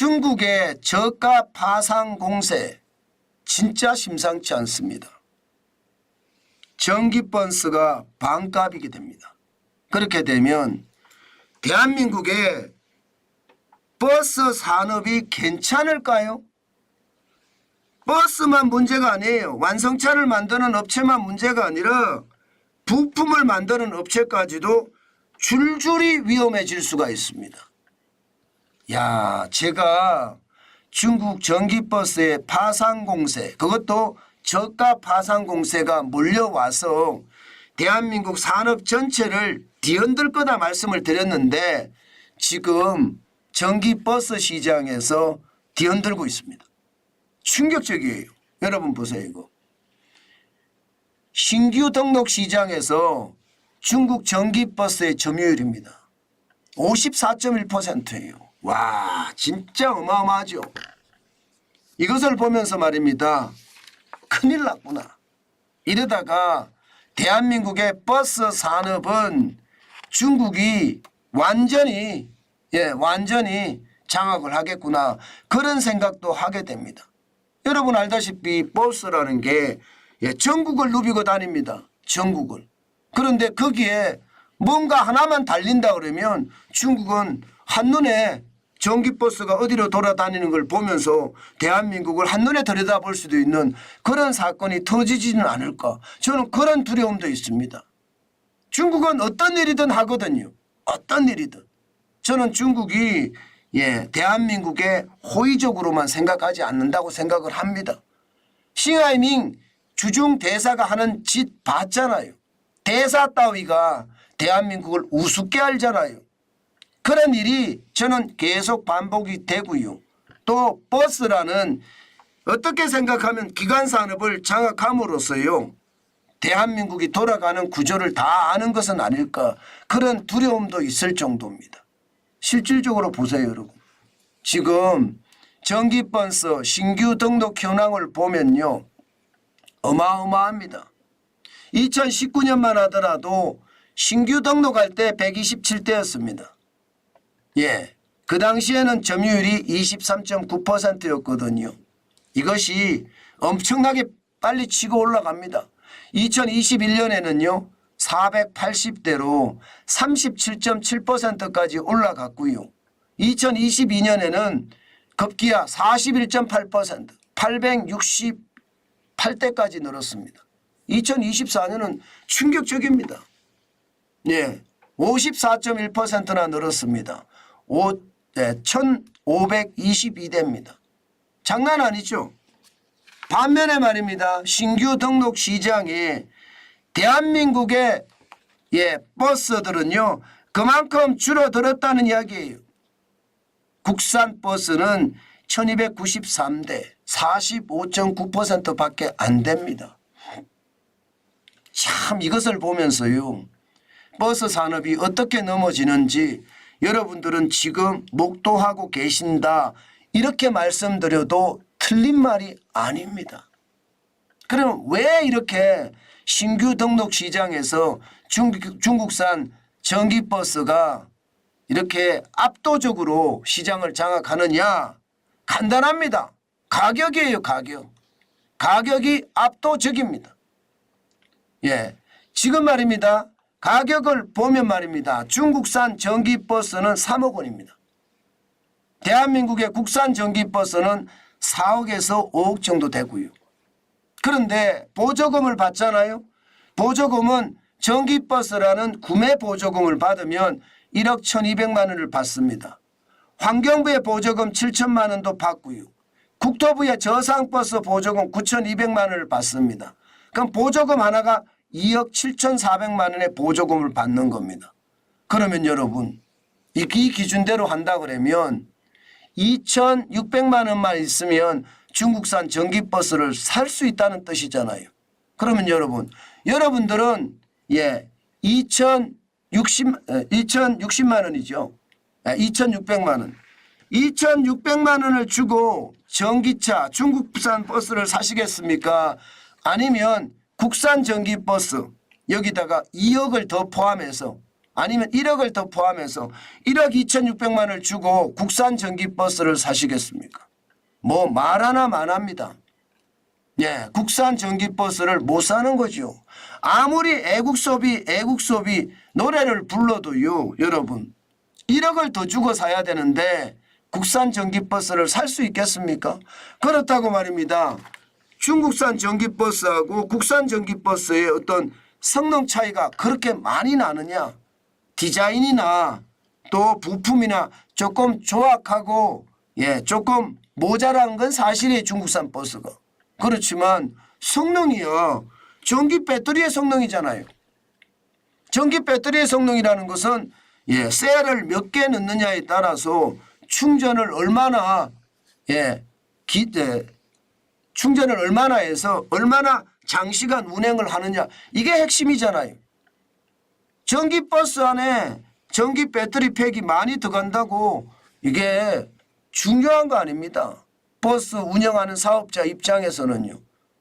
중국의 저가 파상 공세 진짜 심상치 않습니다. 전기버스가 반값이게 됩니다. 그렇게 되면 대한민국의 버스 산업이 괜찮을까요? 버스만 문제가 아니에요. 완성차를 만드는 업체만 문제가 아니라 부품을 만드는 업체까지도 줄줄이 위험해질 수가 있습니다. 야, 제가 중국 전기버스의 파상공세, 그것도 저가 파상공세가 몰려와서 대한민국 산업 전체를 뒤흔들 거다 말씀을 드렸는데 지금 전기버스 시장에서 뒤흔들고 있습니다. 충격적이에요. 여러분 보세요. 이거 신규 등록 시장에서 중국 전기버스의 점유율입니다. 54.1%예요. 와, 진짜 어마어마하죠. 이것을 보면서 말입니다. 큰일 났구나. 이러다가 대한민국의 버스 산업은 중국이 완전히 장악을 하겠구나. 그런 생각도 하게 됩니다. 여러분 알다시피 버스라는 게 전국을 누비고 다닙니다. 전국을. 그런데 거기에 뭔가 하나만 달린다 그러면 중국은 한눈에 전기버스가 어디로 돌아다니는 걸 보면서 대한민국을 한눈에 들여다볼 수도 있는 그런 사건이 터지지는 않을까. 저는 그런 두려움도 있습니다. 중국은 어떤 일이든 하거든요. 어떤 일이든. 저는 중국이 대한민국에 호의적으로만 생각하지 않는다고 생각을 합니다. 싱하이밍 주중 대사가 하는 짓 봤잖아요. 대사 따위가 대한민국을 우습게 알잖아요. 그런 일이 저는 계속 반복이 되고요. 또 버스라는 어떻게 생각하면 기관산업을 장악함으로써요. 대한민국이 돌아가는 구조를 다 아는 것은 아닐까. 그런 두려움도 있을 정도입니다. 실질적으로 보세요, 여러분. 지금 전기버스 신규 등록 현황을 보면요. 어마어마합니다. 2019년만 하더라도 신규 등록할 때 127대였습니다. 그 당시에는 점유율이 23.9%였거든요. 이것이 엄청나게 빨리 치고 올라갑니다. 2021년에는요. 480대로 37.7%까지 올라갔고요. 2022년에는 급기야 41.8%, 868대까지 늘었습니다. 2024년은 충격적입니다. 54.1%나 늘었습니다. 1,522대입니다. 장난 아니죠? 반면에 말입니다. 신규 등록 시장에 대한민국의 버스들은요. 그만큼 줄어들었다는 이야기예요. 국산 버스는 1293대 45.9%밖에 안 됩니다. 참 이것을 보면서요. 버스 산업이 어떻게 넘어지는지 여러분들은 지금 목도하고 계신다. 이렇게 말씀드려도 틀린 말이 아닙니다. 그럼 왜 이렇게 신규 등록 시장에서 중국산 전기버스가 이렇게 압도적으로 시장을 장악하느냐? 간단합니다. 가격이에요, 가격. 가격이 압도적입니다. 지금 말입니다. 가격을 보면 말입니다. 중국산 전기버스는 3억 원입니다. 대한민국의 국산 전기버스는 4억에서 5억 정도 되고요. 그런데 보조금을 받잖아요. 보조금은 전기버스라는 구매 보조금을 받으면 1억 1,200만 원을 받습니다. 환경부의 보조금 7천만 원도 받고요. 국토부의 저상버스 보조금 9,200만 원을 받습니다. 그럼 보조금 하나가 2억 7,400만 원의 보조금을 받는 겁니다. 그러면 여러분 이 기준대로 한다 그러면 2,600만 원만 있으면 중국산 전기버스를 살 수 있다는 뜻이잖아요. 그러면 여러분들은 2,060만 원이죠. 2,600만 원. 2,600만 원을 주고 전기차 중국산 버스를 사시겠습니까? 아니면 국산 전기버스 여기다가 2억을 더 포함해서 아니면 1억을 더 포함해서 1억 2,600만 원을 주고 국산 전기버스를 사시겠습니까? 뭐 말 하나 안 합니다. 예, 국산 전기버스를 못 사는 거죠. 아무리 애국 소비 노래를 불러도요, 여러분 1억을 더 주고 사야 되는데 국산 전기버스를 살 수 있겠습니까? 그렇다고 말입니다. 중국산 전기버스하고 국산 전기버스의 어떤 성능 차이가 그렇게 많이 나느냐? 디자인이나 또 부품이나 조금 조악하고 조금 모자란 건 사실이에요. 중국산 버스가. 그렇지만 성능이요. 전기 배터리의 성능이잖아요. 전기 배터리의 성능이라는 것은 셀을 몇 개 넣느냐에 따라서 충전을 얼마나 충전을 얼마나 해서 얼마나 장시간 운행을 하느냐 이게 핵심이잖아요. 전기버스 안에 전기 배터리 팩이 많이 들어간다고 이게 중요한 거 아닙니다. 버스 운영하는 사업자 입장에서는요.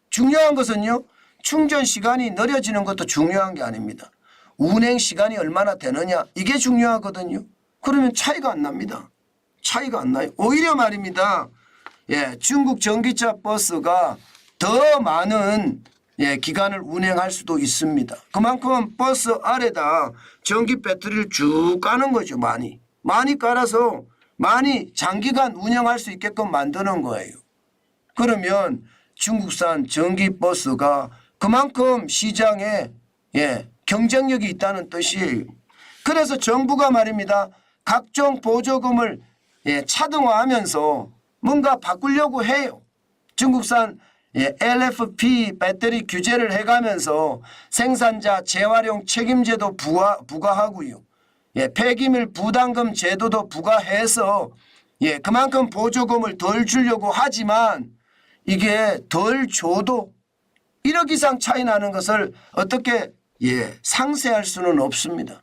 중요한 것은요. 충전 시간이 느려지는 것도 중요한 게 아닙니다. 운행 시간이 얼마나 되느냐 이게 중요하거든요. 그러면 차이가 안 납니다. 차이가 안 나요. 오히려 말입니다. 중국 전기차 버스가 더 많은 기간을 운행할 수도 있습니다. 그만큼 버스 아래다 전기 배터리를 쭉 까는 거죠. 많이 깔아서 많이 장기간 운영할 수 있게끔 만드는 거예요. 그러면 중국산 전기버스가 그만큼 시장에 경쟁력이 있다는 뜻이에요. 그래서 정부가 말입니다. 각종 보조금을 차등화하면서 뭔가 바꾸려고 해요. 중국산 LFP 배터리 규제를 해가면서 생산자 재활용 책임제도 부과하고요. 폐기물 부담금 제도도 부과해서 그만큼 보조금을 덜 주려고 하지만 이게 덜 줘도 1억 이상 차이 나는 것을 어떻게 상쇄할 수는 없습니다.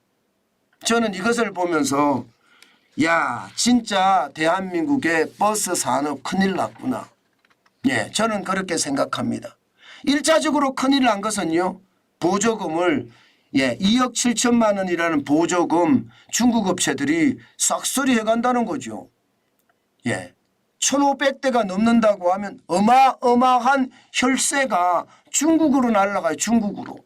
저는 이것을 보면서 야 진짜 대한민국의 버스 산업 큰일 났구나. 저는 그렇게 생각합니다. 1차적으로 큰일 난 것은요. 보조금을 2억 7천만 원이라는 보조금 중국 업체들이 싹쓸이 해간다는 거죠. 1,500대가 넘는다고 하면 어마어마한 혈세가 중국으로 날아가요. 중국으로.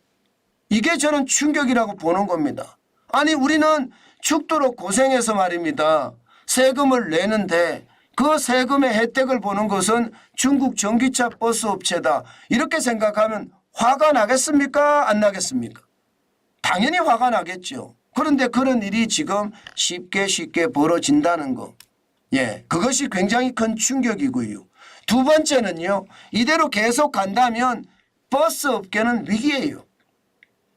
이게 저는 충격이라고 보는 겁니다. 아니 우리는 죽도록 고생해서 말입니다. 세금을 내는데 그 세금의 혜택을 보는 것은 중국 전기차 버스 업체다. 이렇게 생각하면 화가 나겠습니까? 안 나겠습니까? 당연히 화가 나겠죠. 그런데 그런 일이 지금 쉽게 벌어진다는 거. 그것이 굉장히 큰 충격이고요. 두 번째는요. 이대로 계속 간다면 버스 업계는 위기예요.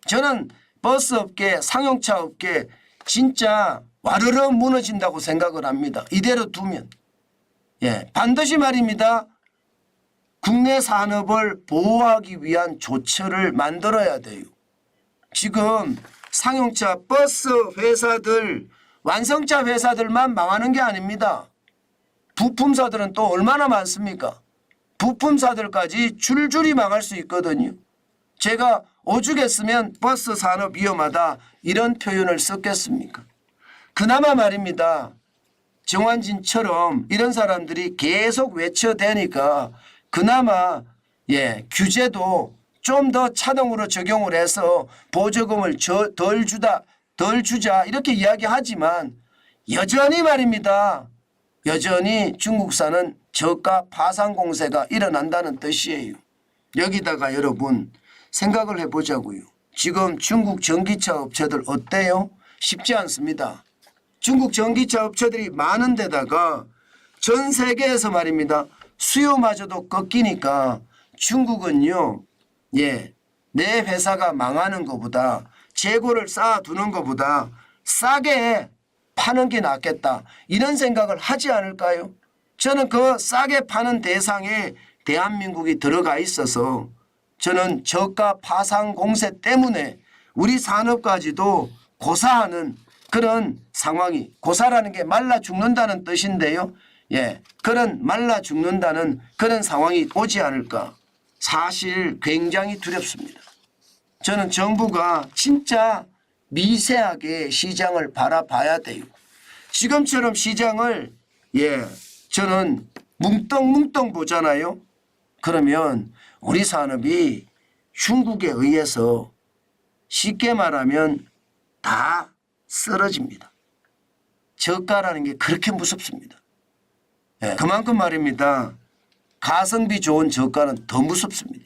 저는 버스 업계, 상용차 업계 진짜 와르르 무너진다고 생각을 합니다. 이대로 두면. 반드시 말입니다. 국내 산업을 보호하기 위한 조처를 만들어야 돼요. 지금 상용차 버스 회사들, 완성차 회사들만 망하는 게 아닙니다. 부품사들은 또 얼마나 많습니까? 부품사들까지 줄줄이 망할 수 있거든요. 제가 오죽했으면 버스 산업 위험하다 이런 표현을 썼겠습니까? 그나마 말입니다. 정환진처럼 이런 사람들이 계속 외쳐대니까 그나마 규제도 좀 더 차등으로 적용을 해서 보조금을 덜 주자 이렇게 이야기하지만 여전히 말입니다. 여전히 중국산은 저가 파산 공세가 일어난다는 뜻이에요. 여기다가 여러분 생각을 해보자고요. 지금 중국 전기차 업체들 어때요? 쉽지 않습니다. 중국 전기차 업체들이 많은 데다가 전 세계에서 말입니다. 수요마저도 꺾이니까 중국은요. 내 회사가 망하는 것보다 재고를 쌓아두는 것보다 싸게 파는 게 낫겠다. 이런 생각을 하지 않을까요? 저는 그 싸게 파는 대상에 대한민국이 들어가 있어서 저는 저가 파산 공세 때문에 우리 산업까지도 고사하는 그런 상황이, 고사라는 게 말라 죽는다는 뜻인데요. 그런 말라 죽는다는 그런 상황이 오지 않을까. 사실 굉장히 두렵습니다. 저는 정부가 진짜 미세하게 시장을 바라봐야 돼요. 지금처럼 시장을 저는 뭉뚱뭉뚱 보잖아요. 그러면 우리 산업이 중국에 의해서 쉽게 말하면 다 쓰러집니다. 저가라는 게 그렇게 무섭습니다. 그만큼 말입니다. 가성비 좋은 저가는 더 무섭습니다.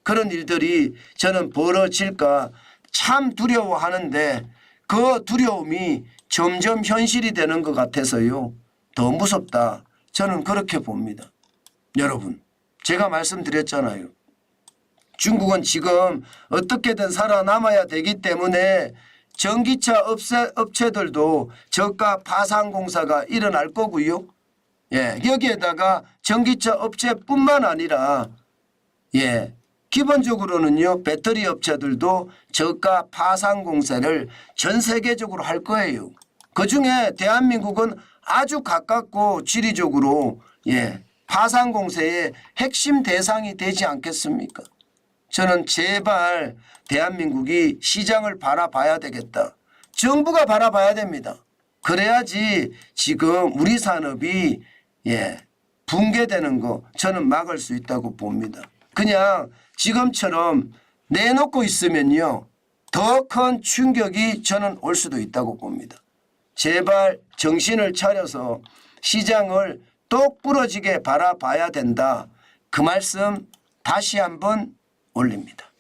그런 일들이 저는 벌어질까 참 두려워하는데 그 두려움이 점점 현실이 되는 것 같아서요. 더 무섭다. 저는 그렇게 봅니다. 여러분, 제가 말씀드렸잖아요. 중국은 지금 어떻게든 살아남아야 되기 때문에 전기차 업체들도 저가 파산공사가 일어날 거고요. 여기에다가 전기차 업체뿐만 아니라 기본적으로는요. 배터리 업체들도 저가 파산공사를 전 세계적으로 할 거예요. 그중에 대한민국은 아주 가깝고 지리적으로 파산공사의 핵심 대상이 되지 않겠습니까? 저는 제발 대한민국이 시장을 바라봐야 되겠다. 정부가 바라봐야 됩니다. 그래야지 지금 우리 산업이 붕괴되는 거 저는 막을 수 있다고 봅니다. 그냥 지금처럼 내놓고 있으면요. 더 큰 충격이 저는 올 수도 있다고 봅니다. 제발 정신을 차려서 시장을 똑부러지게 바라봐야 된다. 그 말씀 다시 한번 올립니다.